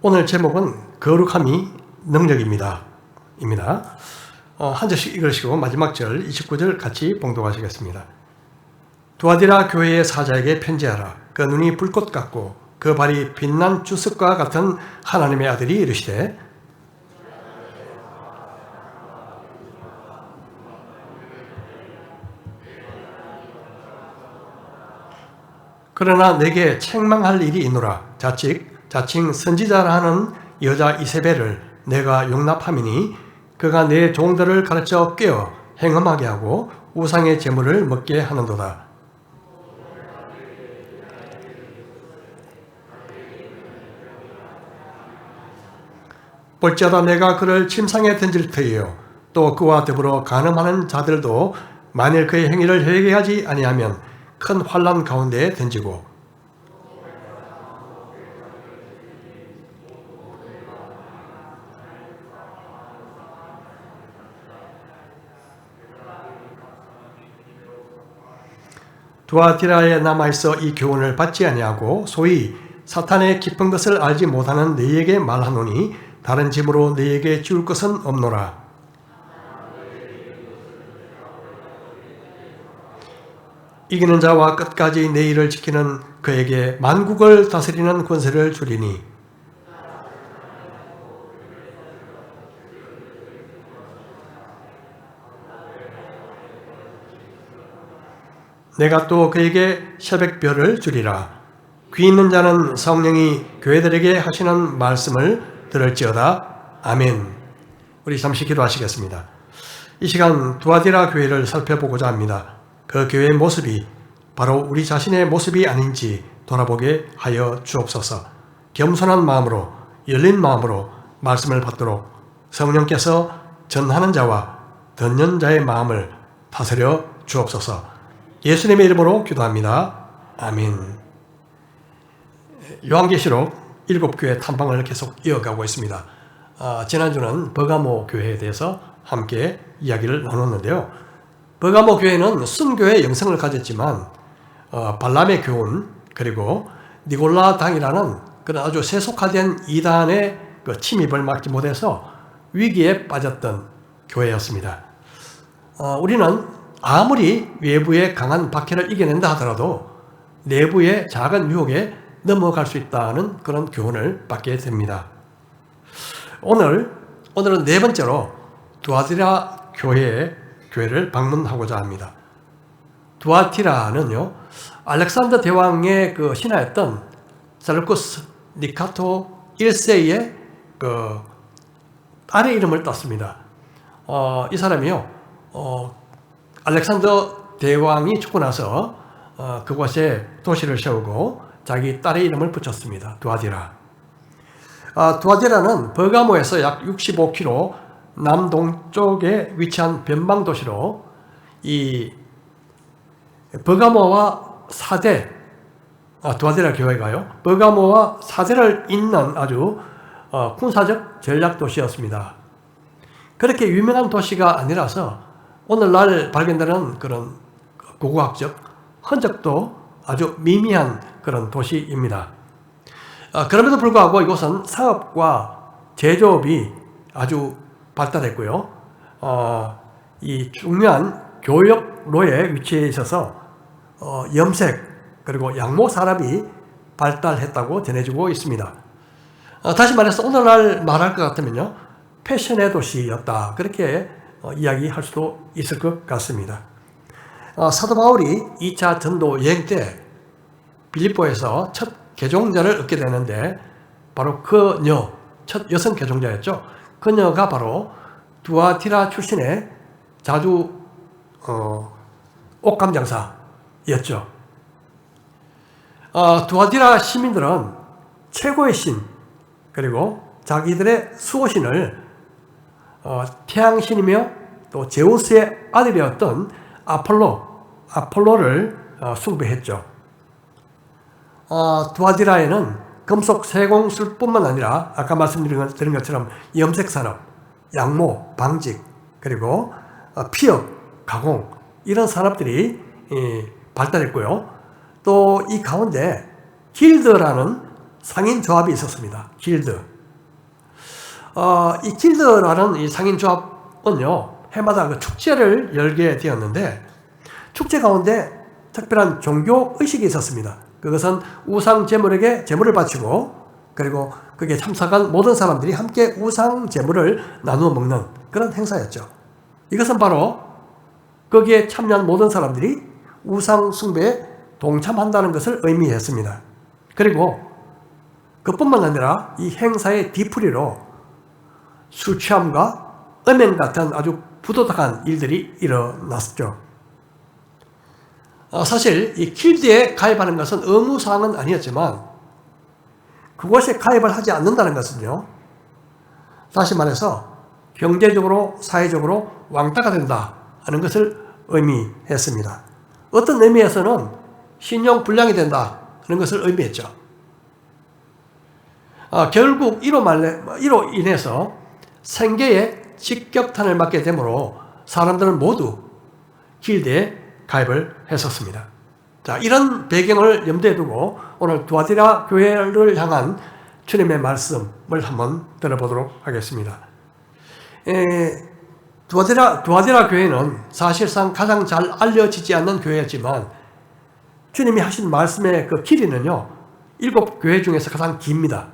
오늘 제목은 거룩함이 능력입니다. 한 절씩 읽으시고 마지막 절 29절 같이 봉독하시겠습니다. 두아디라 교회의 사자에게 편지하라. 그 눈이 불꽃 같고 그 발이 빛난 주석과 같은 하나님의 아들이 이르시되 그러나 내게 책망할 일이 있노라. 자칭 선지자라 하는 여자 이세벨을 내가 용납함이니 그가 내 종들을 가르쳐 깨어 행음하게 하고 우상의 제물을 먹게 하는도다. 볼지어다 내가 그를 침상에 던질 터이요 또 그와 더불어 간음하는 자들도 만일 그의 행위를 회개하지 아니하면 큰 환난 가운데에 던지고 두아디라에 남아있어 이 교훈을 받지 아니하고 소위 사탄의 깊은 것을 알지 못하는 너희에게 말하노니 다른 짐으로 너희에게 지울 것은 없노라. 이기는 자와 끝까지 내 일을 지키는 그에게 만국을 다스리는 권세를 주리니 내가 또 그에게 새벽별을 주리라. 귀 있는 자는 성령이 교회들에게 하시는 말씀을 들을지어다. 아멘. 우리 잠시 기도하시겠습니다. 이 시간 두아디라 교회를 살펴보고자 합니다. 그 교회의 모습이 바로 우리 자신의 모습이 아닌지 돌아보게 하여 주옵소서. 겸손한 마음으로 열린 마음으로 말씀을 받도록 성령께서 전하는 자와 듣는 자의 마음을 다스려 주옵소서. 예수님의 이름으로 기도합니다. 아멘. 요한계시록 7교회 탐방을 계속 이어가고 있습니다. 지난주는 버가모 교회에 대해서 함께 이야기를 나눴는데요. 버가모 교회는 순교의 영성을 가졌지만 발람의 교훈 그리고 니골라당이라는 그런 아주 세속화된 이단의 그 침입을 막지 못해서 위기에 빠졌던 교회였습니다. 우리는 아무리 외부의 강한 박해를 이겨낸다 하더라도 내부의 작은 유혹에 넘어갈 수 있다는 그런 교훈을 받게 됩니다. 오늘은 네 번째로 두아디라 교회를 방문하고자 합니다. 두아티라는요, 알렉산더 대왕의 그 신하였던 셀루쿠스 니카토 1세의 그 딸의 이름을 땄습니다. 이 사람이요, 알렉산더 대왕이 죽고 나서 그곳에 도시를 세우고 자기 딸의 이름을 붙였습니다. 두아디라. 두아디라는 버가모에서 약 65km 남동쪽에 위치한 변방도시로 이 버가모와 사대, 두아디라 교회가요, 버가모와 사대를 잇는 아주 군사적 전략도시였습니다. 그렇게 유명한 도시가 아니라서 오늘날 발견되는 그런 고고학적 흔적도 아주 미미한 그런 도시입니다. 그럼에도 불구하고 이곳은 사업과 제조업이 아주 발달했고요. 이 중요한 교역로에 위치해 있어서 염색 그리고 양모 산업이 발달했다고 전해지고 있습니다. 다시 말해서 오늘날 말할 것 같으면요, 패션의 도시였다, 그렇게 이야기할 수도 있을 것 같습니다. 사도 바울이 2차 전도 여행 때 빌립보에서 첫 개종자를 얻게 되는데 바로 그녀, 첫 여성 개종자였죠. 그녀가 바로 두아티라 출신의 자주 옷감 장사였죠. 두아티라 시민들은 최고의 신 그리고 자기들의 수호신을 태양신이며 또 제우스의 아들이었던 아폴로를 숭배했죠. 두아디라에는 금속 세공술뿐만 아니라 아까 말씀드린 것처럼 염색산업, 양모, 방직, 그리고 피업, 가공 이런 산업들이 발달했고요. 또 이 가운데 길드라는 상인 조합이 있었습니다. 길드. 이 길드라는 이 상인조합은요, 해마다 그 축제를 열게 되었는데, 축제 가운데 특별한 종교 의식이 있었습니다. 그것은 우상 제물에게 제물을 바치고, 그리고 거기에 참석한 모든 사람들이 함께 우상 제물을 나누어 먹는 그런 행사였죠. 이것은 바로 거기에 참여한 모든 사람들이 우상 숭배에 동참한다는 것을 의미했습니다. 그리고 그뿐만 아니라 이 행사의 뒤풀이로 술 취함과 음행 같은 아주 부도덕한 일들이 일어났죠. 사실 이 길드에 가입하는 것은 의무사항은 아니었지만 그곳에 가입을 하지 않는다는 것은요, 다시 말해서 경제적으로 사회적으로 왕따가 된다 하는 것을 의미했습니다. 어떤 의미에서는 신용 불량이 된다 하는 것을 의미했죠. 결국 이로 인해서 생계에 직격탄을 맞게 되므로 사람들은 모두 길드에 가입을 했었습니다. 자, 이런 배경을 염두에 두고 오늘 두아디라 교회를 향한 주님의 말씀을 한번 들어보도록 하겠습니다. 두아디라 교회는 사실상 가장 잘 알려지지 않는 교회였지만 주님이 하신 말씀의 그 길이는요, 7교회 중에서 가장 깁니다.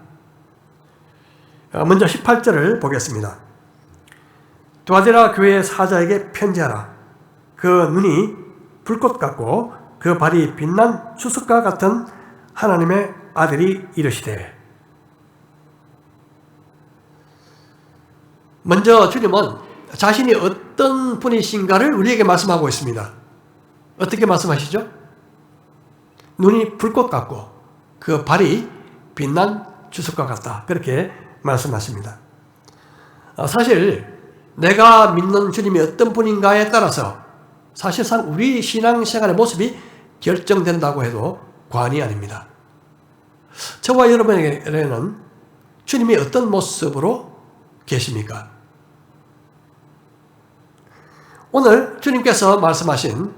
먼저 18절을 보겠습니다. 두아디라 교회의 사자에게 편지하라. 그 눈이 불꽃 같고 그 발이 빛난 추석과 같은 하나님의 아들이 이르시되. 먼저 주님은 자신이 어떤 분이신가를 우리에게 말씀하고 있습니다. 어떻게 말씀하시죠? 눈이 불꽃 같고 그 발이 빛난 추석과 같다. 그렇게 말씀하십니다. 사실 내가 믿는 주님이 어떤 분인가에 따라서 사실상 우리 신앙생활의 모습이 결정된다고 해도 과언이 아닙니다. 저와 여러분에게는 주님이 어떤 모습으로 계십니까? 오늘 주님께서 말씀하신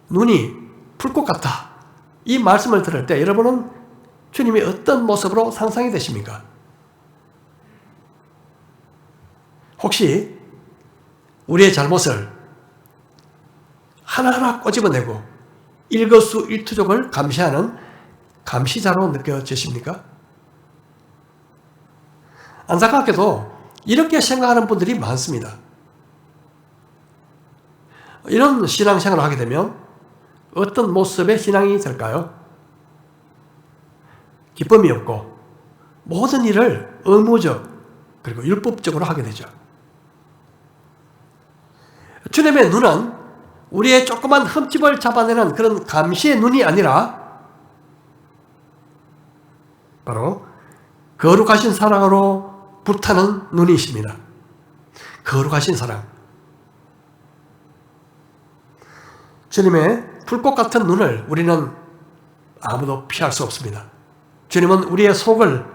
눈이 불꽃 같다, 이 말씀을 들을 때 여러분은 주님이 어떤 모습으로 상상이 되십니까? 혹시 우리의 잘못을 하나하나 꼬집어내고 일거수일투족을 감시하는 감시자로 느껴지십니까? 안타깝게도 이렇게 생각하는 분들이 많습니다. 이런 신앙생활을 하게 되면 어떤 모습의 신앙이 될까요? 기쁨이 없고 모든 일을 의무적 그리고 율법적으로 하게 되죠. 주님의 눈은 우리의 조그만 흠집을 잡아내는 그런 감시의 눈이 아니라 바로 거룩하신 사랑으로 불타는 눈이십니다. 거룩하신 사랑. 주님의 불꽃 같은 눈을 우리는 아무도 피할 수 없습니다. 주님은 우리의 속을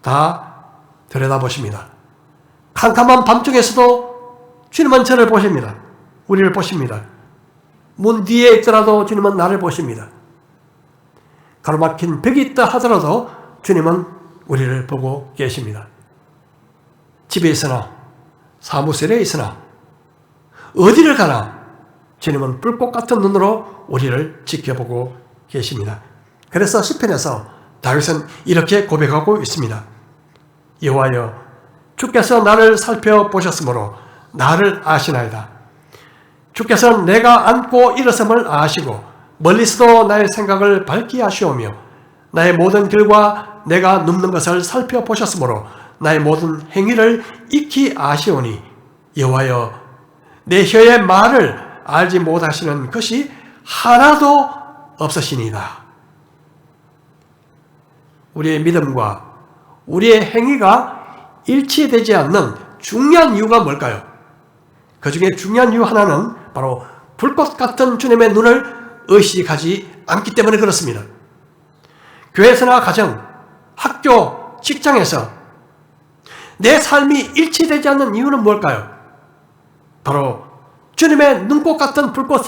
다 들여다보십니다. 캄캄한 밤중에서도 주님은 저를 보십니다. 우리를 보십니다. 문 뒤에 있더라도 주님은 나를 보십니다. 가로막힌 벽이 있다 하더라도 주님은 우리를 보고 계십니다. 집에 있으나 사무실에 있으나 어디를 가나 주님은 불꽃 같은 눈으로 우리를 지켜보고 계십니다. 그래서 시편에서 다윗은 이렇게 고백하고 있습니다. 여호와여, 주께서 나를 살펴보셨으므로 나를 아시나이다. 주께서는 내가 앉고 일어섬을 아시고 멀리서도 나의 생각을 밝게 하시오며 나의 모든 길과 내가 눕는 것을 살펴보셨으므로 나의 모든 행위를 익히 아시오니 여호와여, 내 혀의 말을 알지 못하시는 것이 하나도 없으시니이다. 우리의 믿음과 우리의 행위가 일치되지 않는 중요한 이유가 뭘까요? 그 중에 중요한 이유 하나는 바로 불꽃 같은 주님의 눈을 의식하지 않기 때문에 그렇습니다. 교회에서나 가정, 학교, 직장에서 내 삶이 일치되지 않는 이유는 뭘까요? 바로 주님의 눈꽃 같은 불꽃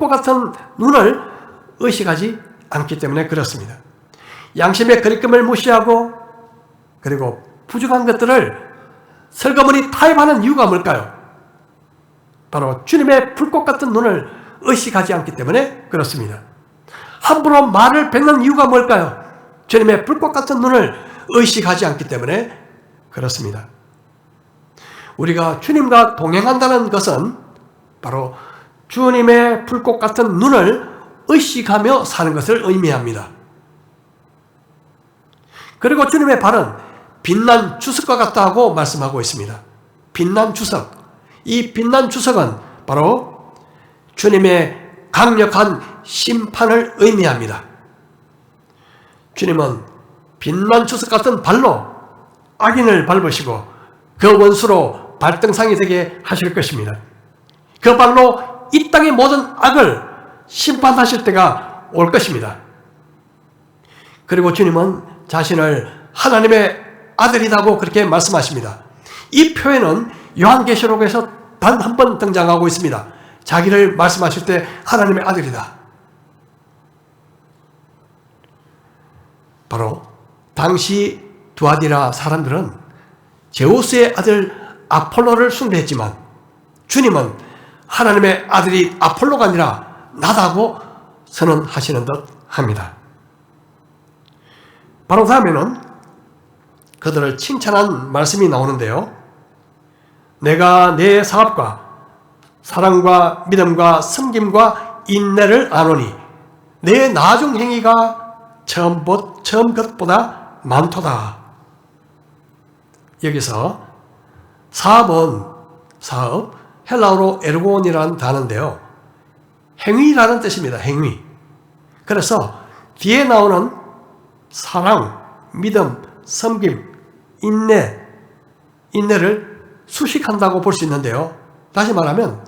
같은 눈을 의식하지 않기 때문에 그렇습니다. 양심의 거리낌을 무시하고 그리고 부족한 것들을 설거머니 타협하는 이유가 뭘까요? 바로 주님의 불꽃 같은 눈을 의식하지 않기 때문에 그렇습니다. 함부로 말을 뱉는 이유가 뭘까요? 주님의 불꽃 같은 눈을 의식하지 않기 때문에 그렇습니다. 우리가 주님과 동행한다는 것은 바로 주님의 불꽃 같은 눈을 의식하며 사는 것을 의미합니다. 그리고 주님의 발은 빛난 주석과 같다고 말씀하고 있습니다. 빛난 주석. 이 빛난 주석은 바로 주님의 강력한 심판을 의미합니다. 주님은 빛난 주석 같은 발로 악인을 밟으시고 그 원수로 발등상이 되게 하실 것입니다. 그 발로 이 땅의 모든 악을 심판하실 때가 올 것입니다. 그리고 주님은 자신을 하나님의 아들이라고 그렇게 말씀하십니다. 이 표현은 요한계시록에서 단 한 번 등장하고 있습니다. 자기를 말씀하실 때 하나님의 아들이다. 바로 당시 두아디라 사람들은 제우스의 아들 아폴로를 숭배했지만 주님은 하나님의 아들이 아폴로가 아니라 나다고 선언하시는 듯 합니다. 바로 다음에는 그들을 칭찬한 말씀이 나오는데요. 내가 내 사업과 사랑과 믿음과 섬김과 인내를 아노니 내 나중 행위가 처음 것보다 많도다. 여기서 사업, 헬라어로 에르곤이라는 단어인데요. 행위라는 뜻입니다. 행위. 그래서 뒤에 나오는 사랑, 믿음, 섬김, 인내를 수식한다고 볼 수 있는데요. 다시 말하면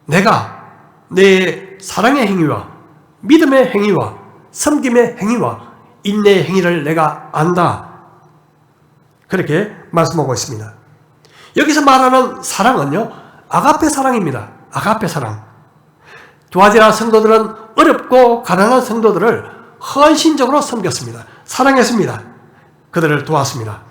내가 내 사랑의 행위와 믿음의 행위와 섬김의 행위와 인내의 행위를 내가 안다. 그렇게 말씀하고 있습니다. 여기서 말하는 사랑은요, 아가페 사랑입니다. 아가페 사랑. 두아디라 성도들은 어렵고 가난한 성도들을 헌신적으로 섬겼습니다. 사랑했습니다. 그들을 도왔습니다.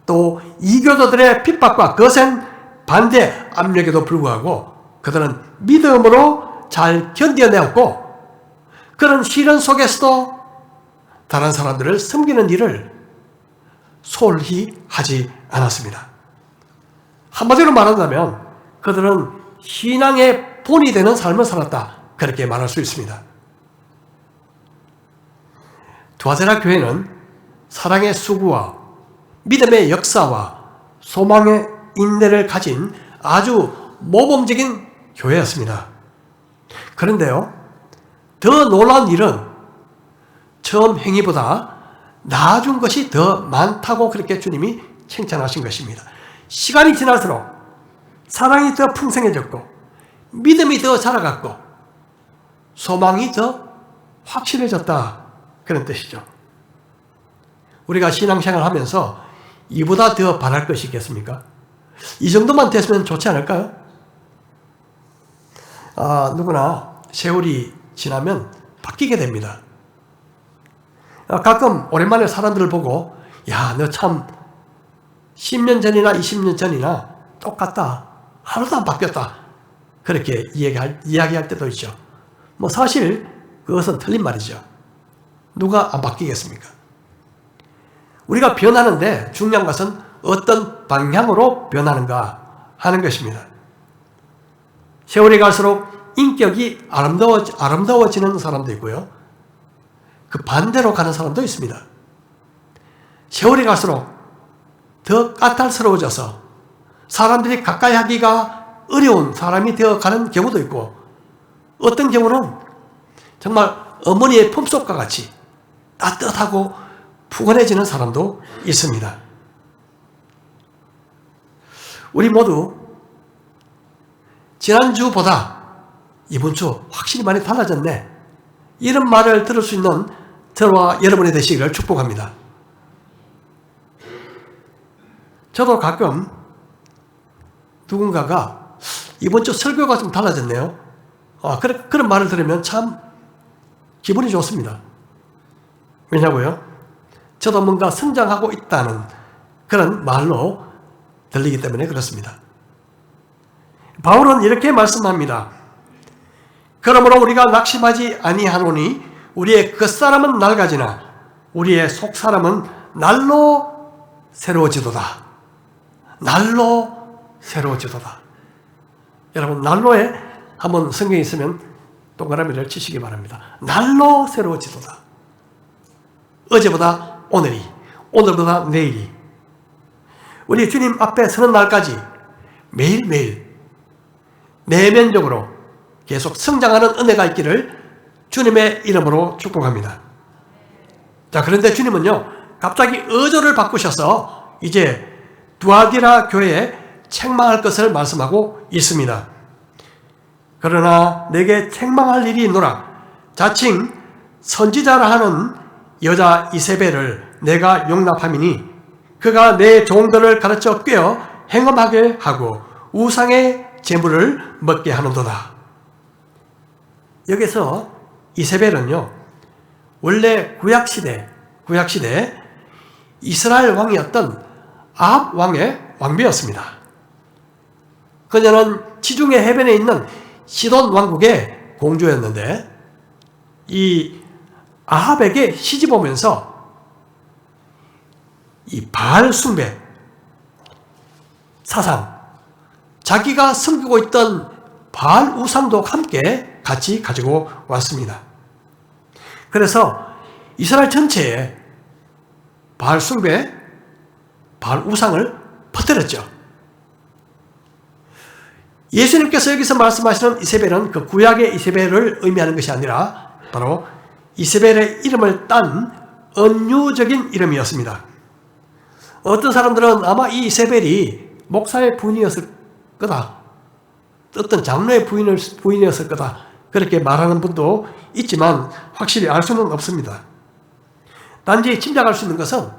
또 이교도들의 핍박과 거센 반대 압력에도 불구하고 그들은 믿음으로 잘 견뎌내었고 그런 시련 속에서도 다른 사람들을 섬기는 일을 소홀히 하지 않았습니다. 한마디로 말한다면 그들은 신앙의 본이 되는 삶을 살았다. 그렇게 말할 수 있습니다. 두아디라 교회는 사랑의 수구와 믿음의 역사와 소망의 인내를 가진 아주 모범적인 교회였습니다. 그런데요, 더 놀라운 일은 처음 행위보다 나아준 것이 더 많다고 그렇게 주님이 칭찬하신 것입니다. 시간이 지날수록 사랑이 더 풍성해졌고 믿음이 더 자라갔고 소망이 더 확실해졌다. 그런 뜻이죠. 우리가 신앙생활 하면서 이보다 더 바랄 것이 있겠습니까? 이 정도만 됐으면 좋지 않을까요? 누구나 세월이 지나면 바뀌게 됩니다. 가끔 오랜만에 사람들을 보고 야, 너 참 10년 전이나 20년 전이나 똑같다. 하나도 안 바뀌었다. 그렇게 이야기할 때도 있죠. 사실 그것은 틀린 말이죠. 누가 안 바뀌겠습니까? 우리가 변하는데 중요한 것은 어떤 방향으로 변하는가 하는 것입니다. 세월이 갈수록 인격이 아름다워지는 사람도 있고요. 그 반대로 가는 사람도 있습니다. 세월이 갈수록 더 까탈스러워져서 사람들이 가까이 하기가 어려운 사람이 되어가는 경우도 있고 어떤 경우는 정말 어머니의 품속과 같이 따뜻하고 푸근해지는 사람도 있습니다. 우리 모두 지난주보다 이번 주 확실히 많이 달라졌네. 이런 말을 들을 수 있는 저와 여러분이 되시기를 축복합니다. 저도 가끔 누군가가 이번 주 설교가 좀 달라졌네요. 그런 말을 들으면 참 기분이 좋습니다. 왜냐고요? 저도 뭔가 성장하고 있다는 그런 말로 들리기 때문에 그렇습니다. 바울은 이렇게 말씀합니다. 그러므로 우리가 낙심하지 아니하노니 우리의 겉사람은 낡아지나 우리의 속사람은 날로 새로워지도다. 날로 새로워지도다. 여러분, 날로에 한번 성경에 있으면 동그라미를 치시기 바랍니다. 날로 새로워지도다. 어제보다 오늘이, 오늘보다 내일이, 우리 주님 앞에 서는 날까지 매일매일 내면적으로 계속 성장하는 은혜가 있기를 주님의 이름으로 축복합니다. 자, 그런데 주님은요, 갑자기 어조를 바꾸셔서 이제 두아디라 교회에 책망할 것을 말씀하고 있습니다. 그러나 내게 책망할 일이 있노라. 자칭 선지자라 하는 여자 이세벨을 내가 용납함이니 그가 내 종들을 가르쳐 꿰어 행음하게 하고 우상의 제물을 먹게 하는도다. 여기서 이세벨은요, 원래 구약시대 이스라엘 왕이었던 아합 왕의 왕비였습니다. 그녀는 지중해 해변에 있는 시돈 왕국의 공주였는데 이 아합에게 시집 오면서 이 바알 숭배 사상, 자기가 섬기고 있던 바알 우상도 함께 같이 가지고 왔습니다. 그래서 이스라엘 전체에 바알 숭배, 바알 우상을 퍼뜨렸죠. 예수님께서 여기서 말씀하시는 이세벨은 그 구약의 이세벨을 의미하는 것이 아니라 바로 이세벨의 이름을 딴 은유적인 이름이었습니다. 어떤 사람들은 아마 이 이세벨이 목사의 부인이었을 거다, 어떤 장로의 부인이었을 거다, 그렇게 말하는 분도 있지만 확실히 알 수는 없습니다. 단지 짐작할 수 있는 것은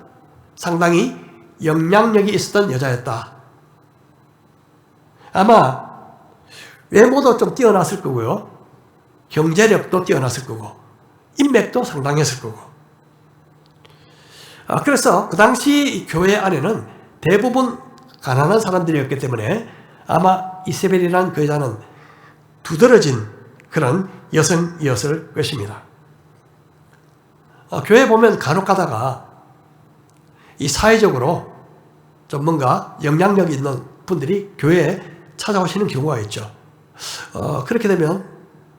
상당히 영향력이 있었던 여자였다. 아마 외모도 좀 뛰어났을 거고요, 경제력도 뛰어났을 거고, 인맥도 상당했을 거고. 그래서 그 당시 교회 안에는 대부분 가난한 사람들이었기 때문에 아마 이세벨이라는 그 여자는 두드러진 그런 여성이었을 것입니다. 교회 보면 간혹 가다가 이 사회적으로 좀 뭔가 영향력이 있는 분들이 교회에 찾아오시는 경우가 있죠. 그렇게 되면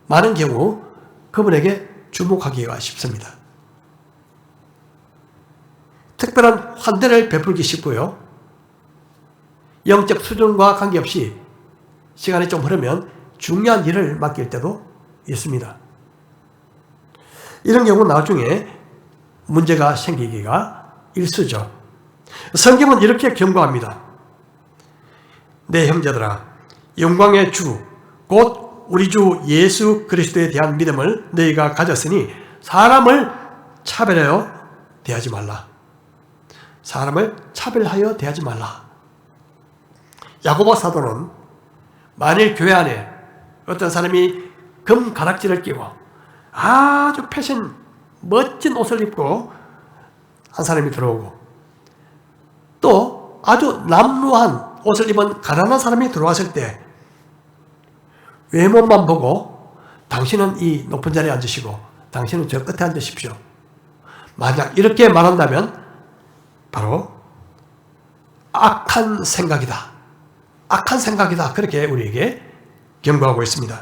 많은 경우 그분에게 주목하기가 쉽습니다. 특별한 환대를 베풀기 쉽고요, 영적 수준과 관계없이 시간이 좀 흐르면 중요한 일을 맡길 때도 있습니다. 이런 경우 나중에 문제가 생기기가 일쑤죠. 성경은 이렇게 경고합니다. 내 형제들아, 영광의 주 곧 우리 주 예수 그리스도에 대한 믿음을 너희가 가졌으니 사람을 차별하여 대하지 말라. 사람을 차별하여 대하지 말라. 야고보 사도는 만일 교회 안에 어떤 사람이 금 가락지를 끼고 아주 패션 멋진 옷을 입고 한 사람이 들어오고 또 아주 남루한 옷을 입은 가난한 사람이 들어왔을 때 외모만 보고 당신은 이 높은 자리에 앉으시고 당신은 저 끝에 앉으십시오, 만약 이렇게 말한다면 바로 악한 생각이다. 악한 생각이다. 그렇게 우리에게 경고하고 있습니다.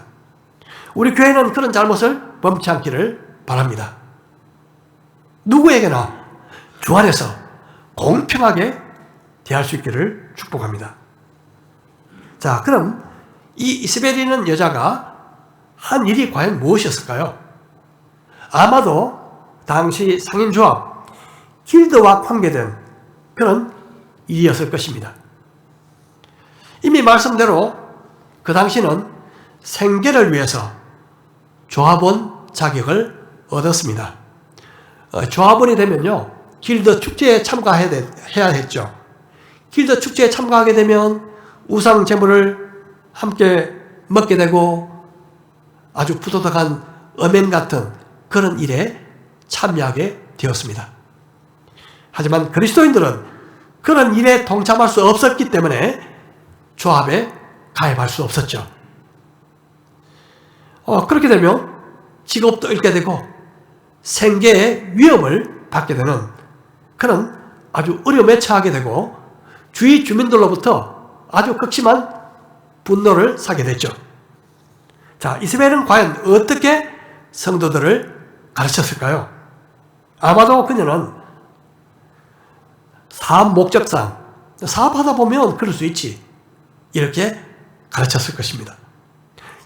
우리 교회는 그런 잘못을 범치 않기를 바랍니다. 누구에게나 주 안에서 공평하게 대할 수 있기를 축복합니다. 자, 그럼 이 이세벨이라는 여자가 한 일이 과연 무엇이었을까요? 아마도 당시 상인조합 길드와 관계된 그런 일이었을 것입니다. 이미 말씀대로 그 당시는 생계를 위해서 조합원 자격을 얻었습니다. 조합원이 되면요, 길드 축제에 참가해야 했죠. 길드 축제에 참가하게 되면 우상 제물을 함께 먹게 되고 아주 부도덕한 엄행 같은 그런 일에 참여하게 되었습니다. 하지만 그리스도인들은 그런 일에 동참할 수 없었기 때문에 조합에 가입할 수 없었죠. 그렇게 되면 직업도 잃게 되고 생계의 위험을 받게 되는 그런 아주 어려움에 처하게 되고 주위 주민들로부터 아주 극심한 분노를 사게 됐죠. 자, 이세벨은 과연 어떻게 성도들을 가르쳤을까요? 아마도 그녀는 사업 목적상 사업하다 보면 그럴 수 있지 이렇게 가르쳤을 것입니다.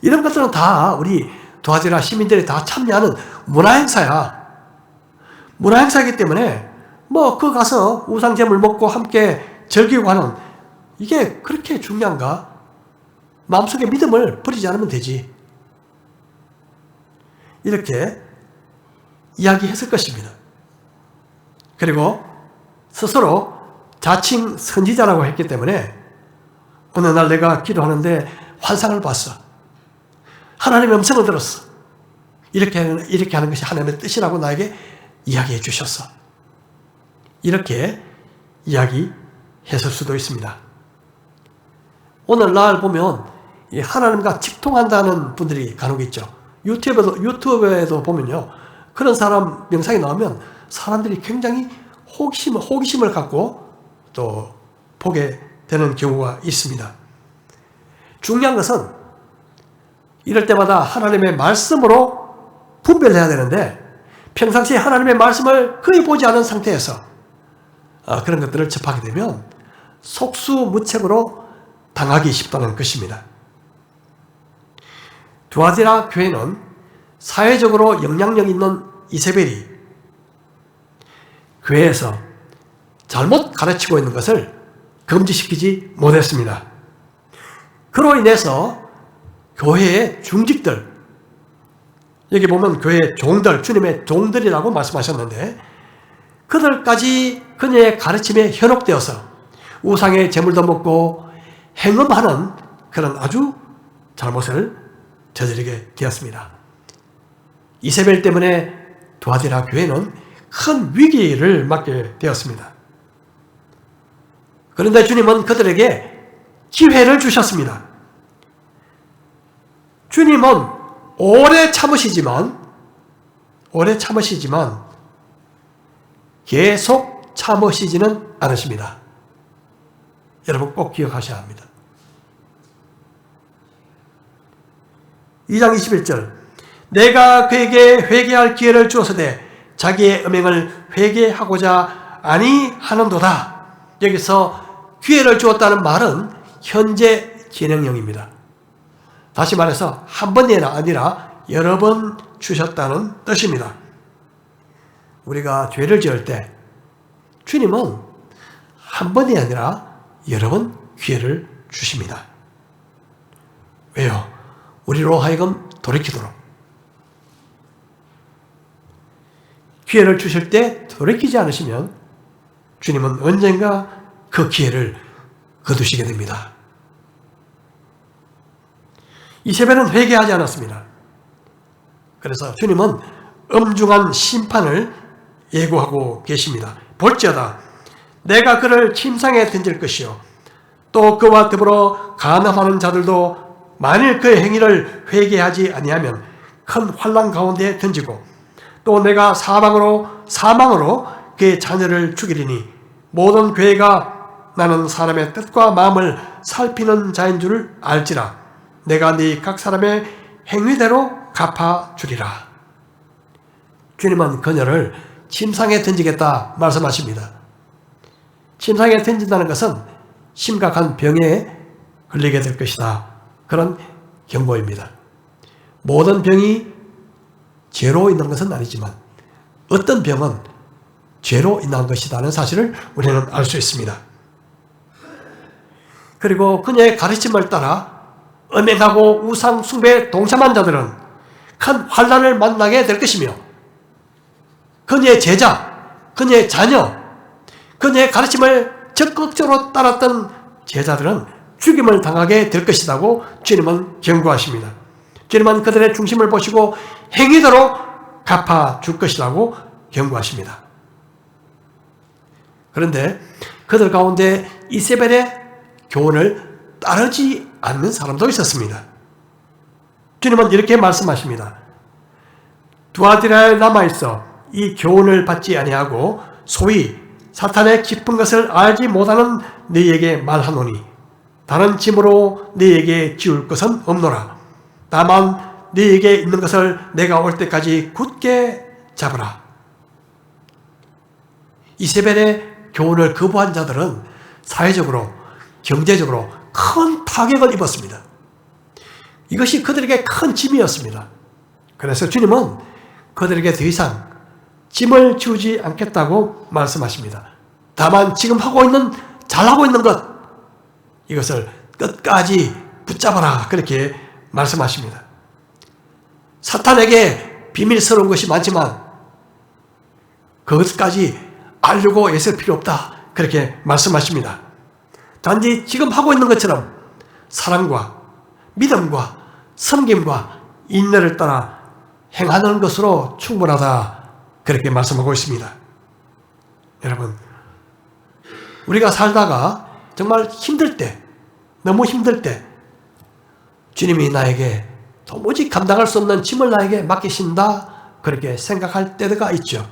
이런 것들은 다 우리 두아디라 시민들이 다 참여하는 문화행사야. 문화행사이기 때문에 그 가서 우상제물 먹고 함께 즐기고 하는 이게 그렇게 중요한가? 마음속에 믿음을 버리지 않으면 되지. 이렇게 이야기했을 것입니다. 그리고 스스로 자칭 선지자라고 했기 때문에 어느 날 내가 기도하는데 환상을 봤어. 하나님의 음성을 들었어. 이렇게 하는 것이 하나님의 뜻이라고 나에게 이야기해 주셨어. 이렇게 이야기했을 수도 있습니다. 오늘날 보면 하나님과 직통한다는 분들이 간혹 있죠. 유튜브에도 보면요. 그런 사람 영상이 나오면 사람들이 굉장히 호기심을 갖고 또 보게 되는 경우가 있습니다. 중요한 것은 이럴 때마다 하나님의 말씀으로 분별해야 되는데 평상시에 하나님의 말씀을 거의 보지 않은 상태에서 그런 것들을 접하게 되면 속수무책으로 당하기 쉽다는 것입니다. 두아디라 교회는 사회적으로 영향력 있는 이세벨이 교회에서 잘못 가르치고 있는 것을 금지시키지 못했습니다. 그로 인해서 교회의 중직들, 여기 보면 교회의 종들, 주님의 종들이라고 말씀하셨는데 그들까지 그녀의 가르침에 현혹되어서 우상의 제물도 먹고 행음하는 그런 아주 잘못을 저지르게 되었습니다. 이세벨 때문에 두아디라 교회는 큰 위기를 맞게 되었습니다. 그런데 주님은 그들에게 기회를 주셨습니다. 주님은 오래 참으시지만 계속 참으시지는 않으십니다. 여러분 꼭 기억하셔야 합니다. 2장 21절 내가 그에게 회개할 기회를 주었으되 자기의 음행을 회개하고자 아니하는도다. 여기서 기회를 주었다는 말은 현재 진행형입니다. 다시 말해서 한 번이 아니라 여러 번 주셨다는 뜻입니다. 우리가 죄를 지을 때 주님은 한 번이 아니라 여러 번 기회를 주십니다. 왜요? 우리로 하여금 돌이키도록. 기회를 주실 때 돌이키지 않으시면 주님은 언젠가 그 기회를 거두시게 됩니다. 이세벨은 회개하지 않았습니다. 그래서 주님은 엄중한 심판을 예고하고 계십니다. 볼지어다 내가 그를 침상에 던질 것이요 또 그와 더불어 간음하는 자들도 만일 그의 행위를 회개하지 아니하면 큰 환난 가운데 던지고 또 내가 사망으로 그의 자녀를 죽이리니 모든 교회가 나는 사람의 뜻과 마음을 살피는 자인 줄 알지라 내가 네 각 사람의 행위대로 갚아주리라. 주님은 그녀를 침상에 던지겠다 말씀하십니다. 침상에 던진다는 것은 심각한 병에 걸리게 될 것이다. 그런 경고입니다. 모든 병이 죄로 인한 것은 아니지만 어떤 병은 죄로 인한 것이라는 사실을 우리는 알 수 있습니다. 그리고 그녀의 가르침을 따라 음행하고 우상 숭배에 동참한 자들은 큰 환난을 만나게 될 것이며 그녀의 제자, 그녀의 자녀, 그녀의 가르침을 적극적으로 따랐던 제자들은 죽임을 당하게 될 것이라고 주님은 경고하십니다. 주님은 그들의 중심을 보시고 행위대로 갚아줄 것이라고 경고하십니다. 그런데 그들 가운데 이세벨의 교훈을 따르지 않는 사람도 있었습니다. 주님은 이렇게 말씀하십니다. 두아디라에 남아있어 이 교훈을 받지 아니하고 소위 사탄의 깊은 것을 알지 못하는 너희에게 말하노니 다른 짐으로 너희에게 지울 것은 없노라. 다만 너희에게 있는 것을 내가 올 때까지 굳게 잡으라. 이세벨의 교훈을 거부한 자들은 사회적으로, 경제적으로 큰 타격을 입었습니다. 이것이 그들에게 큰 짐이었습니다. 그래서 주님은 그들에게 더 이상 짐을 지우지 않겠다고 말씀하십니다. 다만 지금 잘하고 있는 것, 이것을 끝까지 붙잡아라. 그렇게 말씀하십니다. 사탄에게 비밀스러운 것이 많지만 그것까지 알려고 애쓸 필요 없다. 그렇게 말씀하십니다. 단지 지금 하고 있는 것처럼 사랑과 믿음과 섬김과 인내를 따라 행하는 것으로 충분하다. 그렇게 말씀하고 있습니다. 여러분, 우리가 살다가 정말 힘들 때, 너무 힘들 때 주님이 나에게 도무지 감당할 수 없는 짐을 나에게 맡기신다. 그렇게 생각할 때가 있죠.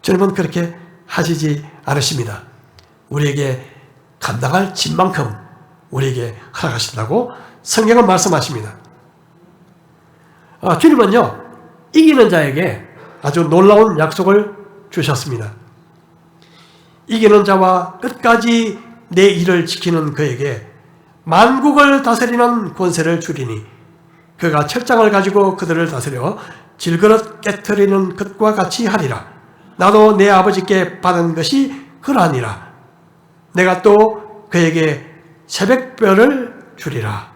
주님은 그렇게 하시지 않으십니다. 우리에게 감당할 짐만큼 우리에게 허락하신다고 성경은 말씀하십니다. 주님은요, 이기는 자에게 아주 놀라운 약속을 주셨습니다. 이기는 자와 끝까지 내 일을 지키는 그에게 만국을 다스리는 권세를 주리니 그가 철장을 가지고 그들을 다스려 질그릇 깨트리는 것과 같이 하리라. 나도 내 아버지께 받은 것이 그러하니라. 내가 또 그에게 새벽별을 주리라.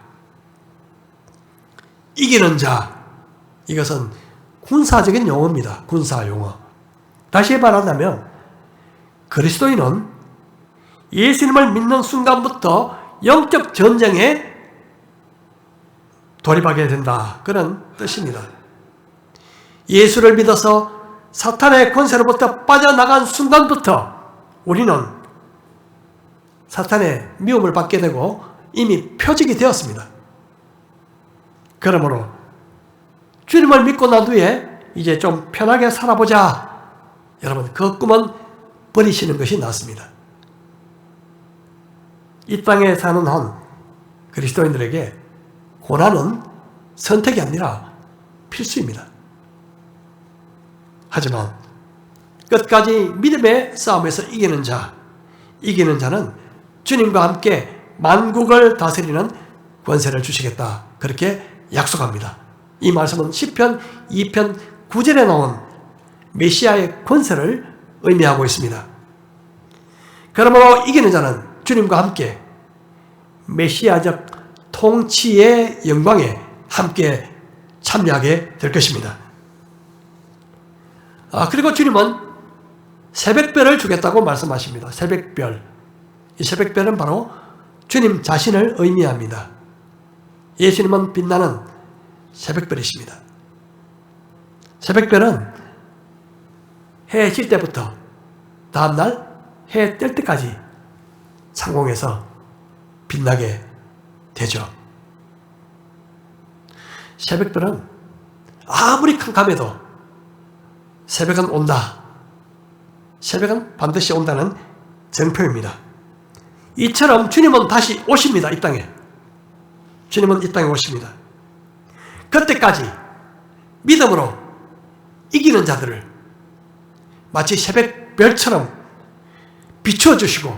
이기는 자, 이것은 군사적인 용어입니다. 군사 용어. 다시 말한다면 그리스도인은 예수님을 믿는 순간부터 영적 전쟁에 돌입하게 된다. 그런 뜻입니다. 예수를 믿어서 사탄의 권세로부터 빠져나간 순간부터 우리는 사탄의 미움을 받게 되고 이미 표적이 되었습니다. 그러므로 주님을 믿고 난 뒤에 이제 좀 편하게 살아보자. 여러분, 그 꿈은 버리시는 것이 낫습니다. 이 땅에 사는 한 그리스도인들에게 고난은 선택이 아니라 필수입니다. 하지만 끝까지 믿음의 싸움에서 이기는 자는 주님과 함께 만국을 다스리는 권세를 주시겠다. 그렇게 약속합니다. 이 말씀은 시편 2편 9절에 나온 메시아의 권세를 의미하고 있습니다. 그러므로 이기는 자는 주님과 함께 메시아적 통치의 영광에 함께 참여하게 될 것입니다. 그리고 주님은 새벽별을 주겠다고 말씀하십니다. 새벽별. 이 새벽별은 바로 주님 자신을 의미합니다. 예수님은 빛나는 새벽별이십니다. 새벽별은 해 질 때부터 다음날 해 뜰 때까지 상공에서 빛나게 되죠. 새벽별은 아무리 캄캄해도 새벽은 온다. 새벽은 반드시 온다는 증표입니다. 이처럼 주님은 다시 오십니다. 이 땅에. 주님은 이 땅에 오십니다. 그때까지 믿음으로 이기는 자들을 마치 새벽별처럼 비춰주시고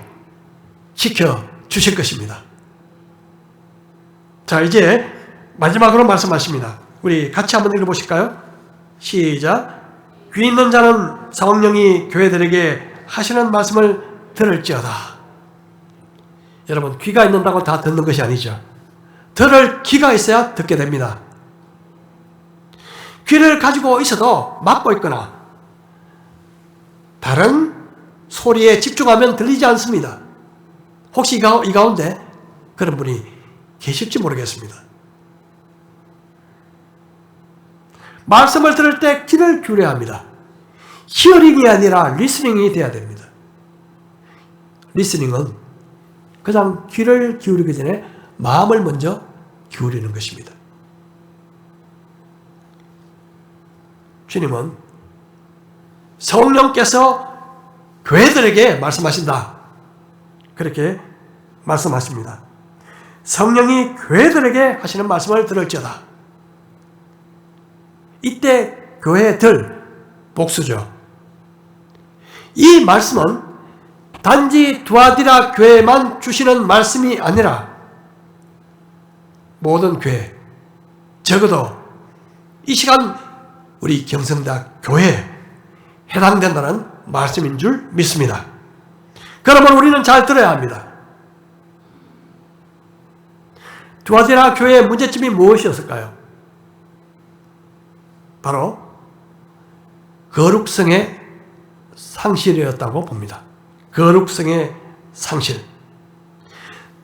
지켜주실 것입니다. 자, 이제 마지막으로 말씀하십니다. 우리 같이 한번 읽어보실까요? 시작. 귀 있는 자는 성령이 교회들에게 하시는 말씀을 들을지어다. 여러분, 귀가 있는다고 다 듣는 것이 아니죠. 들을 귀가 있어야 듣게 됩니다. 귀를 가지고 있어도 막고 있거나 다른 소리에 집중하면 들리지 않습니다. 혹시 이 가운데 그런 분이 계실지 모르겠습니다. 말씀을 들을 때 귀를 기울여야 합니다. 히어링이 아니라 리스닝이 돼야 됩니다. 리스닝은 그냥 귀를 기울이기 전에 마음을 먼저 기울이는 것입니다. 주님은 성령께서 교회들에게 말씀하신다. 그렇게 말씀하십니다. 성령이 교회들에게 하시는 말씀을 들을지어다. 이때 교회들 복수죠. 이 말씀은 단지 두아디라 교회만 주시는 말씀이 아니라 모든 교회, 적어도 이 시간 우리 경성대학 교회에 해당된다는 말씀인 줄 믿습니다. 그러면 우리는 잘 들어야 합니다. 두아디라 교회의 문제점이 무엇이었을까요? 바로 거룩성의 상실이었다고 봅니다. 거룩성의 상실.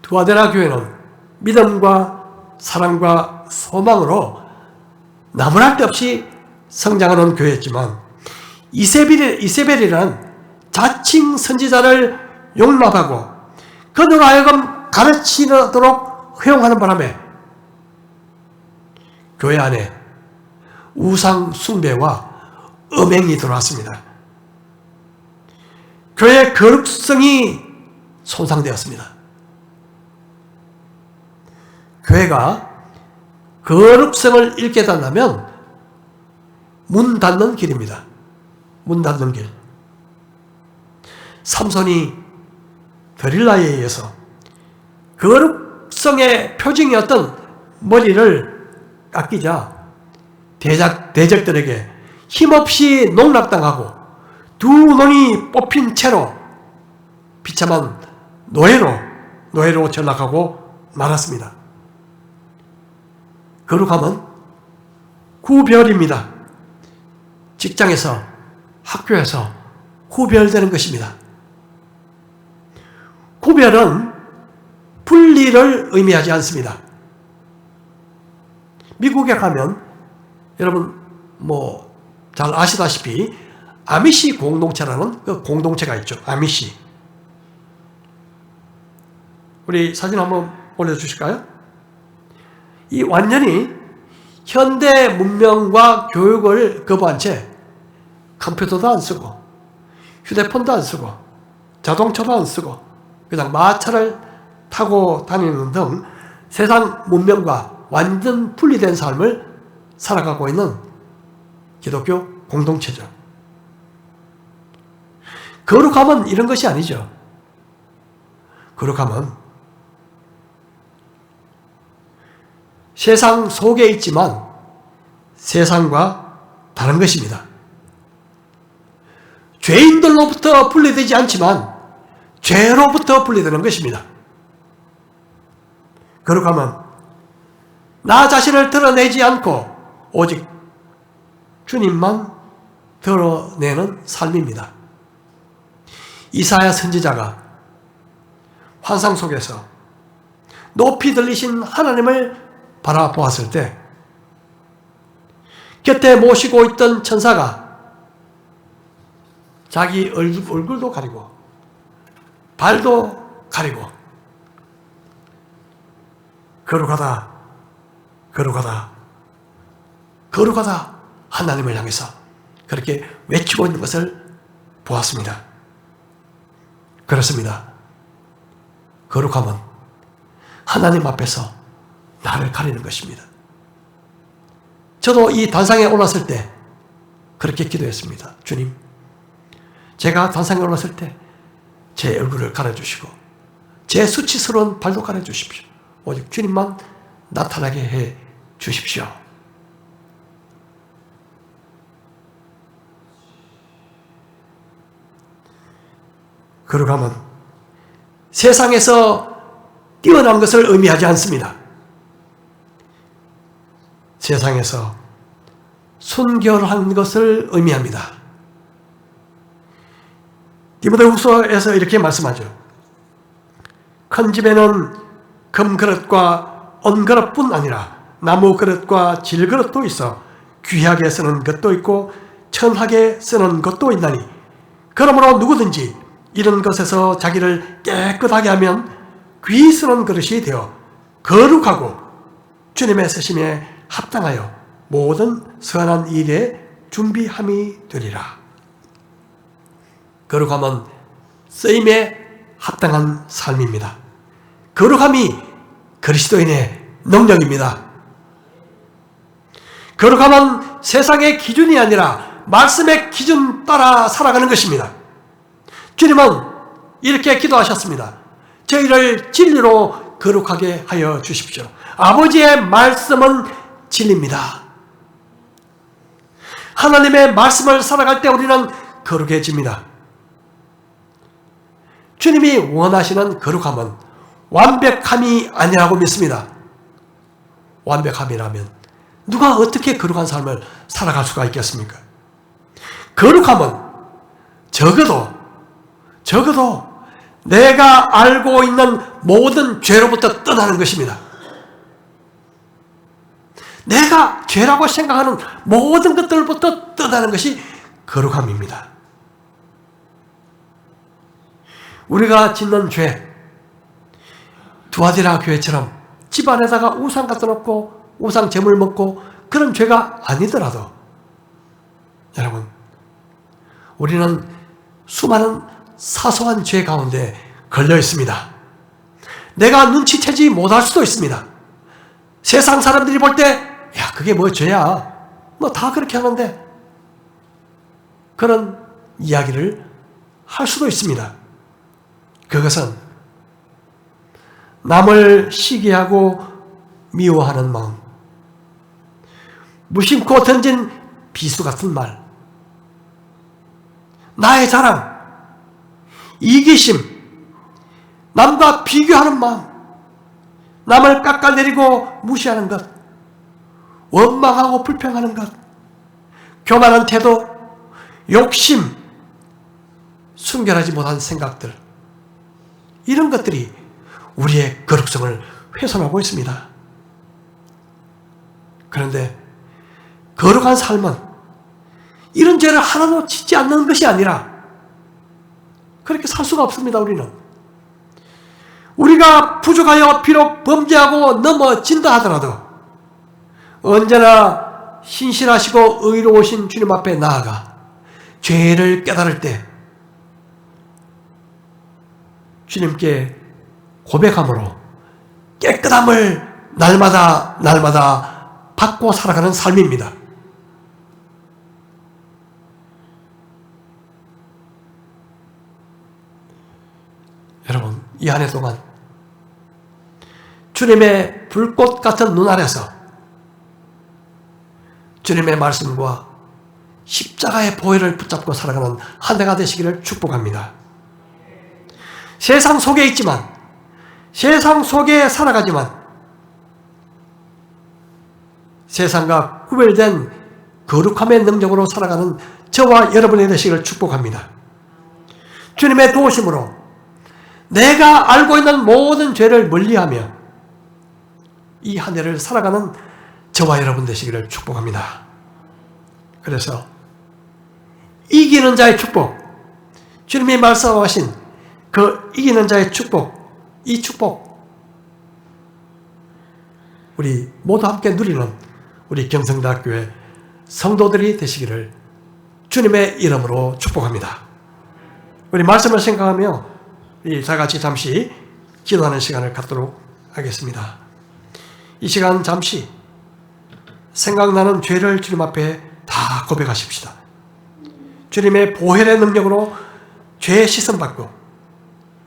두아디라 교회는 믿음과 사랑과 소망으로 나무랄 데 없이 성장하는 교회였지만 이세벨이라는 자칭 선지자를 용납하고 그들로 하여금 가르치도록 허용하는 바람에 교회 안에 우상 숭배와 음행이 들어왔습니다. 교회의 거룩성이 손상되었습니다. 교회가 거룩성을 잃게 된다면 문 닫는 길입니다. 문 닫는 길. 삼손이 드릴라에 의해서 거룩성의 표징이었던 머리를 깎이자 대적들에게 힘없이 농락당하고 두 눈이 뽑힌 채로 비참한 노예로 전락하고 말았습니다. 거룩함은 구별입니다. 직장에서, 학교에서 구별되는 것입니다. 구별은 분리를 의미하지 않습니다. 미국에 가면 여러분 잘 아시다시피 아미시 공동체라는 그 공동체가 있죠. 아미시. 우리 사진 한번 올려주실까요? 이 완전히 현대 문명과 교육을 거부한 채 컴퓨터도 안 쓰고 휴대폰도 안 쓰고 자동차도 안 쓰고 그냥 마차를 타고 다니는 등 세상 문명과 완전 분리된 삶을 살아가고 있는 기독교 공동체죠. 거룩함은 이런 것이 아니죠. 거룩함은 세상 속에 있지만 세상과 다른 것입니다. 죄인들로부터 분리되지 않지만 죄로부터 분리되는 것입니다. 거룩함은 나 자신을 드러내지 않고 오직 주님만 드러내는 삶입니다. 이사야 선지자가 환상 속에서 높이 들리신 하나님을 바라보았을 때 곁에 모시고 있던 천사가 자기 얼굴도 가리고 발도 가리고 거룩하다, 거룩하다, 거룩하다 하나님을 향해서 그렇게 외치고 있는 것을 보았습니다. 그렇습니다. 거룩함은 하나님 앞에서 나를 가리는 것입니다. 저도 이 단상에 올랐을 때 그렇게 기도했습니다. 주님, 제가 단상에 올랐을 때 제 얼굴을 가려주시고 제 수치스러운 발도 가려주십시오. 오직 주님만 나타나게 해 주십시오. 거룩함은 세상에서 뛰어난 것을 의미하지 않습니다. 세상에서 순결한 것을 의미합니다. 디모데후서에서 이렇게 말씀하죠. 큰 집에는 금그릇과 은그릇뿐 아니라 나무 그릇과 질그릇도 있어 귀하게 쓰는 것도 있고 천하게 쓰는 것도 있나니 그러므로 누구든지 이런 것에서 자기를 깨끗하게 하면 귀스러운 그릇이 되어 거룩하고 주님의 쓰심에 합당하여 모든 선한 일에 준비함이 되리라. 거룩함은 쓰임에 합당한 삶입니다. 거룩함이 그리스도인의 능력입니다. 거룩함은 세상의 기준이 아니라 말씀의 기준 따라 살아가는 것입니다. 주님은 이렇게 기도하셨습니다. 저희를 진리로 거룩하게 하여 주십시오. 아버지의 말씀은 진리입니다. 하나님의 말씀을 살아갈 때 우리는 거룩해집니다. 주님이 원하시는 거룩함은 완벽함이 아니라고 믿습니다. 완벽함이라면 누가 어떻게 거룩한 삶을 살아갈 수가 있겠습니까? 거룩함은 적어도 내가 알고 있는 모든 죄로부터 떠나는 것입니다. 내가 죄라고 생각하는 모든 것들부터 떠나는 것이 거룩함입니다. 우리가 짓는 죄, 두아디라 교회처럼 집안에다가 우상 갖다 놓고 우상 제물 먹고 그런 죄가 아니더라도 여러분, 우리는 수많은 사소한 죄 가운데 걸려 있습니다. 내가 눈치채지 못할 수도 있습니다. 세상 사람들이 볼 때 야, 그게 뭐 죄야? 뭐 다 그렇게 하는데 그런 이야기를 할 수도 있습니다. 그것은 남을 시기하고 미워하는 마음, 무심코 던진 비수 같은 말, 나의 자랑, 이기심, 남과 비교하는 마음, 남을 깎아내리고 무시하는 것, 원망하고 불평하는 것, 교만한 태도, 욕심, 순결하지 못한 생각들, 이런 것들이 우리의 거룩성을 훼손하고 있습니다. 그런데 거룩한 삶은 이런 죄를 하나도 짓지 않는 것이 아니라 그렇게 살 수가 없습니다. 우리가 부족하여 비록 범죄하고 넘어진다 하더라도 언제나 신실하시고 의로우신 주님 앞에 나아가 죄를 깨달을 때 주님께 고백함으로 깨끗함을 날마다 받고 살아가는 삶입니다. 여러분, 이 한 해 동안 주님의 불꽃 같은 눈 아래서 주님의 말씀과 십자가의 보혈을 붙잡고 살아가는 한 해가 되시기를 축복합니다. 세상 속에 있지만, 세상 속에 살아가지만 세상과 구별된 거룩함의 능력으로 살아가는 저와 여러분이 되시기를 축복합니다. 주님의 도우심으로 내가 알고 있는 모든 죄를 멀리하며 이 한 해를 살아가는 저와 여러분 되시기를 축복합니다. 그래서 이기는 자의 축복, 주님이 말씀하신 그 이기는 자의 축복, 이 축복 우리 모두 함께 누리는 우리 경성대학교의 성도들이 되시기를 주님의 이름으로 축복합니다. 우리 말씀을 생각하며 우리 다 같이 잠시 기도하는 시간을 갖도록 하겠습니다. 이 시간 잠시 생각나는 죄를 주님 앞에 다 고백하십시다. 주님의 보혈의 능력으로 죄 씻음받고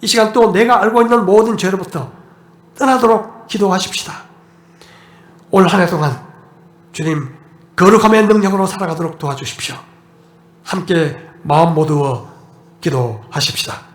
이 시간 또 내가 알고 있는 모든 죄로부터 떠나도록 기도하십시다. 올 한 해 동안 주님 거룩함의 능력으로 살아가도록 도와주십시오. 함께 마음 모두어 기도하십시다.